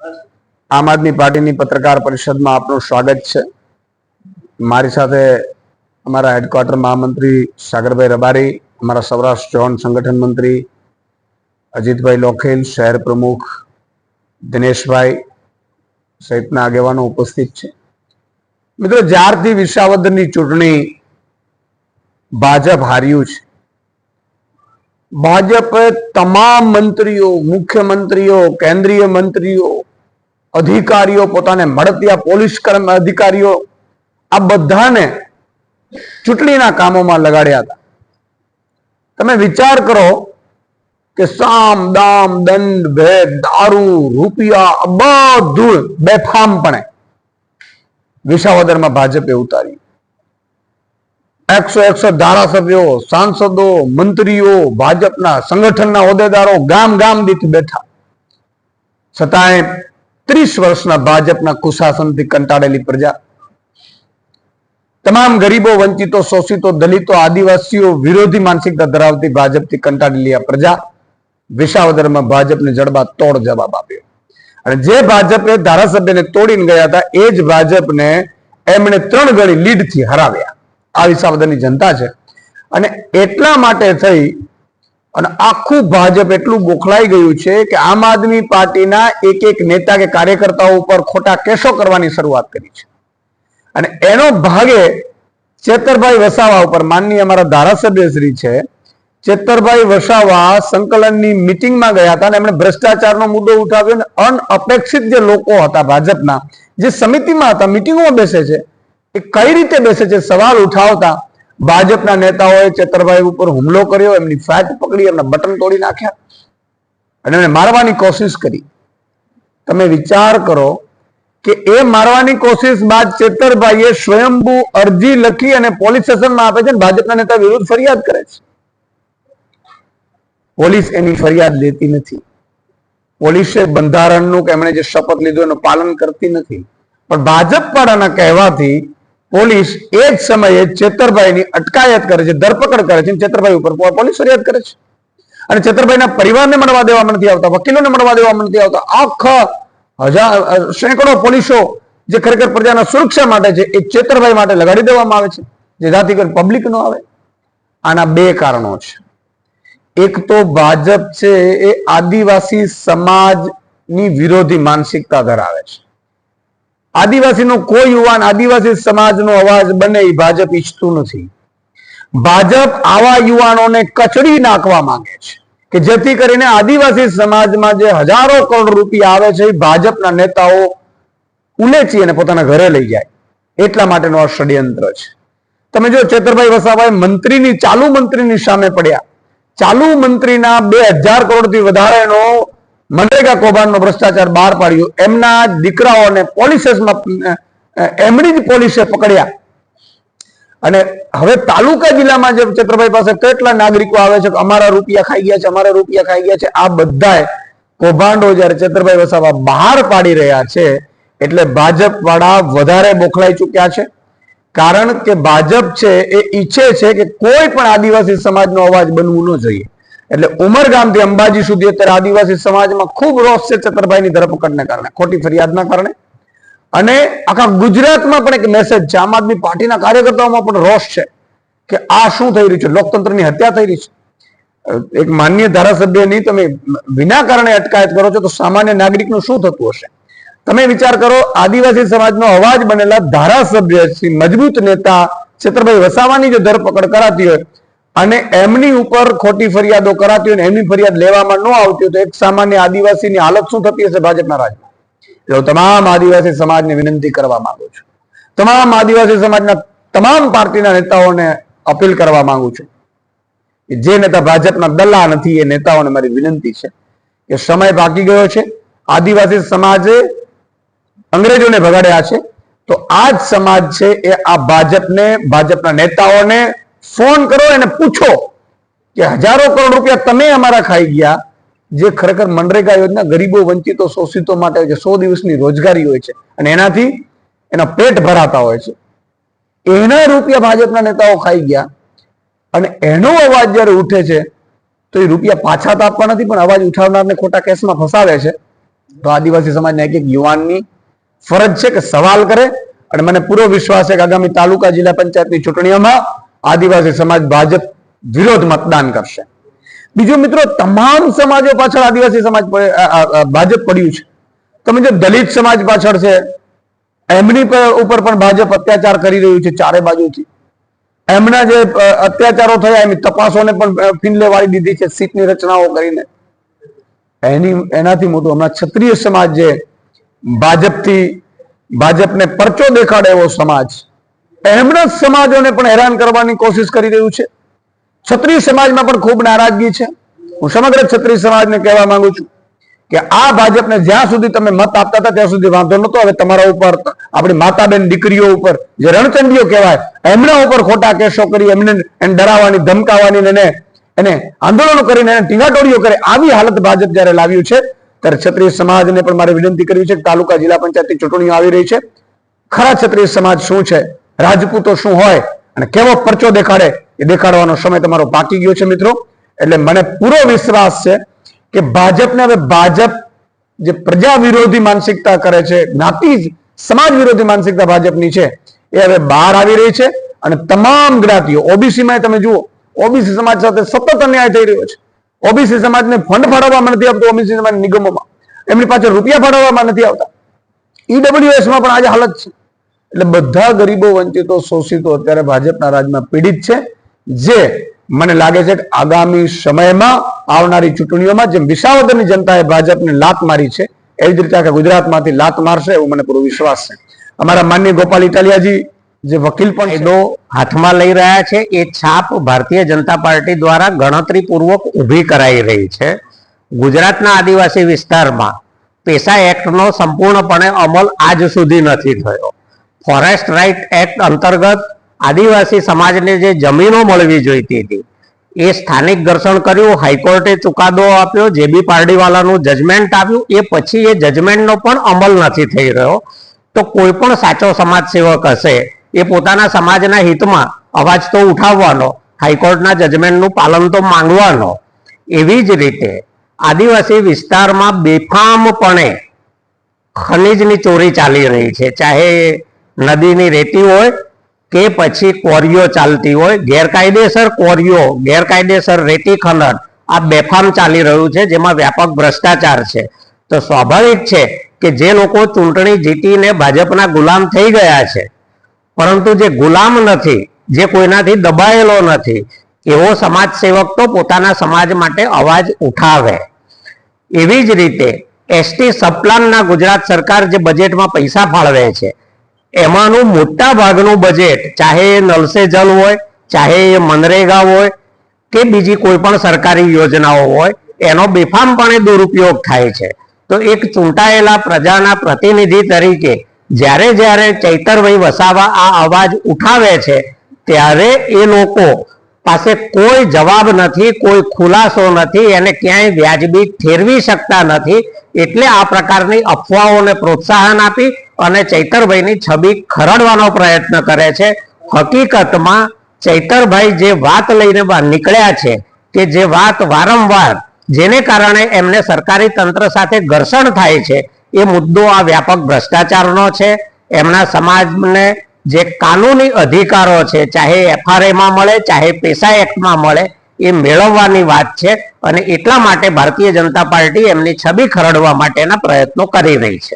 આમ આદમી પાર્ટીની પત્રકાર પરિષદમાં આપનું સ્વાગત છે। મારી સાથે અમારા હેડક્વાર્ટર મહામંત્રી સાગરભાઈ રબારી, અમારા સૌરાષ્ટ્ર ઝોન સંગઠન મંત્રી અજીતભાઈ લોખેલ, શહેર પ્રમુખ દિનેશભાઈ સહિતના આગેવાનો ઉપસ્થિત છે। મિત્રો, જ્યારથી વિસાવદરની ચૂંટણી ભાજપ હાર્યું છે, ભાજપે તમામ મંત્રીઓ, મુખ્યમંત્રીઓ, કેન્દ્રીય મંત્રીઓ, અધિકારીઓ, પોતાને મળતિયા પોલીસ અધિકારીઓ, આ બધાને ચૂંટણીના કામોમાં લગાડ્યા હતા। તમે વિચાર કરો કે સામ દામ દંડ ભેદ, દારૂ, રૂપિયા, બધું બેફામપણે વિસાવદરમાં ભાજપે ઉતાર્યું। 101 ધારાસભ્યો, સાંસદો, મંત્રીઓ, ભાજપના સંગઠનના હોદ્દેદારો ગામ ગામ દીઠ બેઠા, છતાંય 30 વર્ષના ભાજપના કુશાસનથી કંટાળેલી પ્રજા, તમામ ગરીબો, વંચિતો, શોષિતો, દલિતો, આદિવાસીઓ વિરોધી માનસિકતા ધરાવતી ભાજપથી કંટાળેલી આ પ્રજા વિસાવદરમાં ભાજપને જડબા તોડ જવાબ આપ્યો। અને જે ભાજપે ધારાસભ્યને તોડીને ગયા હતા, એ જ ભાજપને એમણે 3 ગણી લીડથી હરાવ્યા। આ વિસાવદરની જનતા છે। અને એટલા માટે થઈ અને આખું ભાજપ એટલું ગોખલાઈ ગયું છે કે આમ આદમી પાર્ટીના એક નેતા કે કાર્યકર્તાઓ ઉપર ખોટા કેસો કરવાની શરૂઆત કરી છે। અને એનો ભાગે ચેતરભાઈ વસાવા ઉપર, માનનીય અમારા ધારાસભ્ય શ્રી છે ચેતરભાઈ વસાવા સંકલનની મિટિંગમાં ગયા હતા અને એમણે ભ્રષ્ટાચારનો મુદ્દો ઉઠાવ્યો અને અનઅપેક્ષિત જે લોકો હતા ભાજપના, જે સમિતિમાં હતા, મિટિંગોમાં બેસે છે, એ કઈ રીતે બેસે છે સવાલ ઉઠાવતા ભાજપના નેતાઓએ ચેતરભાઈ ઉપર હુમલો કર્યો, એમની ફ્લેટ પકડી, એમના બટન તોડી નાખ્યા અને એમને મારવાની કોશિશ કરી। તમે વિચાર કરો કે એ મારવાની કોશિશ બાદ ચેતરભાઈએ સ્વયંભૂ અરજી લખી અને પોલીસ સ્ટેશનમાં આપે છે અને ભાજપના નેતા વિરુદ્ધ ફરિયાદ કરે છે। પોલીસ એની ફરિયાદ લેતી નથી। પોલીસે બંધારણનું કે એમણે જે શપથ લીધું એનું પાલન કરતી નથી। પણ ભાજપ વાળાના કહેવાથી પોલીસ એ જ સમયે ચેતરભાઈની અટકાયત કરે છે, ધરપકડ કરે છે, ચેતરભાઈ ઉપર પોલીસ ફરિયાદ કરે છે। અને ચેતરભાઈના પરિવારને મળવા દેવામાં નથી આવતા, વકીલોને મળવા દેવામાં નથી આવતા। આખા સેંકડો પોલીસો જે ખરેખર પ્રજાના સુરક્ષા માટે છે, એ ચેતરભાઈ માટે લગાડી દેવામાં આવે છે, જેનાથી કોઈ પબ્લિક ન આવે। આના 2 કારણો છે। એક તો ભાજપ છે એ આદિવાસી સમાજની વિરોધી માનસિકતા ધરાવે છે। આદિવાસીનો કોઈ યુવાન આદિવાસી સમાજનો અવાજ બને એ ભાજપ ઈચ્છતું નથી। ભાજપ આવા યુવાનોને કચડી નાખવા માંગે છે કે જેથી કરીને આદિવાસી સમાજમાં જે હજારો કરોડ રૂપિયા આવે છે એ ભાજપના નેતાઓ ઉલેચી અને પોતાના ઘરે લઈ જાય, એટલા માટેનો આ ષડયંત્ર છે। તમે જો ચેતરભાઈ વસાવાએ ચાલુ મંત્રીની સામે પડ્યા, ચાલુ મંત્રીના 2000 કરોડથી વધારેનો મનરેગા કૌભાંડનો ભ્રષ્ટાચાર બહાર પાડ્યો, એમના દીકરાઓને એમની જ પોલીસે પકડ્યા। અને હવે તાલુકા જિલ્લામાં જે ચેતરભાઈ પાસે કેટલા નાગરિકો આવે છે કે અમારા રૂપિયા ખાઈ ગયા છે, અમારા રૂપિયા ખાઈ ગયા છે, આ બધા કૌભાંડો જયારે ચેતરભાઈ વસાવા બહાર પાડી રહ્યા છે એટલે ભાજપ વાળા વધારે બોખલાઈ ચુક્યા છે। કારણ કે ભાજપ છે એ ઈચ્છે છે કે કોઈ પણ આદિવાસી સમાજનો અવાજ બનવું ન જોઈએ। એટલે ઉમરગામથી અંબાજી સુધી અત્યારે આદિવાસી સમાજમાં ખૂબ રોષ છે ચેતરભાઈની ધરપકડને કારણે, ખોટી ફરિયાદના કારણે। અને આખા ગુજરાતમાં પણ એક મેસેજ છે, આમ આદમી પાર્ટીના કાર્યકર્તાઓમાં પણ રોષ છે કે આ શું થઈ રહ્યું છે, લોકતંત્રની હત્યા થઈ રહી છે। એક માન્ય ધારાસભ્યની તમે વિના કારણે અટકાયત કરો છો તો સામાન્ય નાગરિકનું શું થતું હશે? તમે વિચાર કરો, આદિવાસી સમાજનો અવાજ બનેલા ધારાસભ્ય મજબૂત નેતા ચેતરભાઈ વસાવાની જો ધરપકડ કરાતી હોય અને એમની ઉપર ખોટી ફરિયાદો કરાતી હોય, એમની ફરિયાદ લેવામાં ન આવતી હોય તો એક સામાન્ય આદિવાસીની હાલત શું થતી હશે ભાજપના રાજમાં? એટલે હું તમામ આદિવાસી સમાજને વિનંતી કરવા માંગુ છું, તમામ આદિવાસી સમાજના તમામ પાર્ટીના નેતાઓને અપીલ કરવા માંગુ છું કે જે નેતા ભાજપના દલ્લા નથી એ નેતાઓને મારી વિનંતી છે કે સમય બાકી ગયો છે। આદિવાસી સમાજે અંગ્રેજોને ભગાડ્યા છે, તો આ જ સમાજ છે એ આ ભાજપના નેતાઓને ફોન કરો અને પૂછો કે હજારો કરોડ રૂપિયા તમે અમારા ખાઈ ગયા, જે ખરેખર મનરેગા યોજના ગરીબો, વંચિતો, શોષિતો માટે જે 100 દિવસની રોજગારી હોય છે અને એનાથી એના પેટ ભરાતા હોય છે, એના રૂપિયા ભાજપના નેતાઓ ખાઈ ગયા। અને એનો અવાજ જયારે ઉઠે છે તો એ રૂપિયા પાછા તો આપવા નથી, પણ અવાજ ઉઠાવનારને ખોટા કેસમાં ફસાવે છે। તો આદિવાસી સમાજના એક યુવાનની ફરજ છે કે સવાલ કરે, અને મને પૂરો વિશ્વાસ છે કે આગામી તાલુકા જિલ્લા પંચાયતની ચૂંટણીઓમાં આદિવાસી સમાજ ભાજપ વિરોધ મતદાન કરશે. બીજું મિત્રો, તમામ સમાજો પાછળ આદિવાસી સમાજ ભાજપ પડ્યું છે. તમે જો દલિત સમાજ પાછળ છે, એમની ઉપર પણ ભાજપ અત્યાચાર કરી રહ્યું છે ચારે બાજુથી. એમના જે અત્યાચારો થયા એની તપાસોને પણ ફીંડલે વાળી દીધી છે સીટની રચનાઓ કરીને. એનાથી મોટું હમણાં ક્ષત્રિય સમાજ જે ભાજપને પરચો દેખાડે એવો સમાજ, એમના સમાજોને પણ હેરાન કરવાની કોશિશ કરી રહ્યું છે. ક્ષત્રિય સમાજમાં પણ ખૂબ નારાજગી છે. હું સમગ્ર ક્ષત્રિય સમાજને કહેવા માંગુ છું કે આ ભાજપને જ્યાં સુધી તમે મત આપતા હતા ત્યાં સુધી વાંધો નતો. હવે તમારા ઉપર, આપણી માતાબેન દીકરીઓ ઉપર જે રણચંડીઓ કહેવાય, એમના ઉપર ખોટા કેસો કરી એમને ડરાવવાની, ધમકાવવાની, એને આંદોલનો કરીને એને ટીંગાટોળીઓ કરે, આવી હાલત ભાજપ જયારે લાવ્યું છે ત્યારે ક્ષત્રિય સમાજને પણ મારે વિનંતી કરવી છે કે તાલુકા જિલ્લા પંચાયતની ચૂંટણીઓ આવી રહી છે. ખરા ક્ષત્રિય સમાજ શું છે, રાજપૂતો શું હોય અને કેવો પરચો દેખાડે, એ દેખાડવાનો સમય તમારો પાકી ગયો છે મિત્રો. એટલે મને પૂરો વિશ્વાસ છે કે ભાજપને હવે, ભાજપ જે પ્રજા વિરોધી માનસિકતા કરે છે, જ્ઞાતિ સમાજ વિરોધી માનસિકતા ભાજપની છે, એ હવે બહાર આવી રહી છે. અને તમામ જ્ઞાતિઓ, ઓબીસીમાં તમે જુઓ, ઓબીસી સમાજ સાથે સતત અન્યાય થઈ રહ્યો છે. ઓબીસી સમાજને ફંડ ફાળવવામાં નથી આવતું, ઓબીસી સમાજ નિગમોમાં એમની પાસે રૂપિયા ફાળવવામાં નથી આવતા. ઈડબ્લ્યુએસમાં પણ આજે હાલત છે. એટલે બધા ગરીબો, વંચિતો, શોષિતો અત્યારે ભાજપના રાજમાં પીડિત છે. જે મને લાગે છે કે આગામી સમયમાં આવનારી ચૂંટણીઓમાં જેમ વિસાવદરની જનતાએ ભાજપને લાત મારી છે, એવી જ રીતે આખા ગુજરાતમાંથી લાત મારશે એવું મને પૂરો વિશ્વાસ છે. અમારા માનનીય ગોપાલ ઇટાલિયાજી જે વકીલ પણ કાયદો હાથમાં લઈ રહ્યા છે, એ છાપ ભારતીય જનતા પાર્ટી દ્વારા ગણતરીપૂર્વક ઊભી કરાઈ રહી છે. ગુજરાતના આદિવાસી વિસ્તારમાં પેસા એક્ટનો સંપૂર્ણપણે અમલ આજ સુધી નથી થયો. ફોરેસ્ટ રાઇટ એક્ટ અંતર્ગત આદિવાસી સમાજને જે જમીનો મળવી જોઈતી હતી એ સ્થાનિક ઘર્ષણ કર્યું, હાઈકોર્ટે ચુકાદો આપ્યો, જેબી પારડીવાલાનું જજમેન્ટ આવ્યું, એ પછી એ જજમેન્ટનો પણ અમલ નથી થઈ રહ્યો. તો કોઈ પણ સાચો સમાજ સેવક હશે એ પોતાના સમાજના હિતમાં અવાજ તો ઉઠાવવાનો, હાઈકોર્ટના જજમેન્ટનું પાલન તો માંગવાનો. એવી જ રીતે આદિવાસી વિસ્તારમાં બેફામપણે ખનીજની ચોરી ચાલી રહી છે. ચાહે નદીની રેતી હોય કે પછી કોરીઓ ચાલતી હોય, ગેરકાયદેસર કોરીઓ, ગેરકાયદેસર રેતી ખનન આ બેફામ ચાલી રહ્યું છે, જેમાં વ્યાપક ભ્રષ્ટાચાર છે. તો સ્વાભાવિક છે કે જે લોકો ચૂંટણી જીતીને ભાજપના ગુલામ થઈ ગયા છે, પરંતુ જે ગુલામ નથી, જે કોઈનાથી દબાયેલો નથી, એવો સમાજ સેવક તો પોતાના સમાજ માટે અવાજ ઉઠાવે. એવી જ રીતે એસટી સબપ્લાનના ગુજરાત સરકાર જે બજેટમાં પૈસા ફાળવે છે, એમાંનું મોટા ભાગનું બજેટ, ચાહે એ નલ સે જલ હોય, ચાહે એ મનરેગા હોય કે બીજી કોઈ પણ સરકારી યોજનાઓ હોય, એનો બેફામપણે દુરુપયોગ થાય છે. તો એક ચૂંટાયેલા પ્રજાના પ્રતિનિધિ તરીકે જ્યારે જ્યારે ચૈતરભાઈ વસાવા આ અવાજ ઉઠાવે છે, ત્યારે એ લોકો પાસે કોઈ જવાબ નથી, કોઈ ખુલાસો નથી, એને ક્યાંય વ્યાજબી ઠેરવી શકતા નથી. એટલે આ પ્રકારની અફવાઓને પ્રોત્સાહન આપી અને ચૈતરભાઈની છબી ખરડવાનો પ્રયત્ન કરે છે. હકીકતમાં ચૈતરભાઈ જે વાત લઈને નીકળ્યા છે, કે જે વાત વારંવાર, જેને કારણે એમને સરકારી તંત્ર સાથે ઘર્ષણ થાય છે, એ મુદ્દો આ વ્યાપક ભ્રષ્ટાચારનો છે. એમના સમાજને જે કાનૂની અધિકારો છે, ચાહે એફઆરએમાં મળે, ચાહે પેસા એક્ટમાં મળે, એ મેળવવાની વાત છે. અને એટલા માટે ભારતીય જનતા પાર્ટી એમની છબી ખરડવા માટેના પ્રયત્નો કરી રહી છે.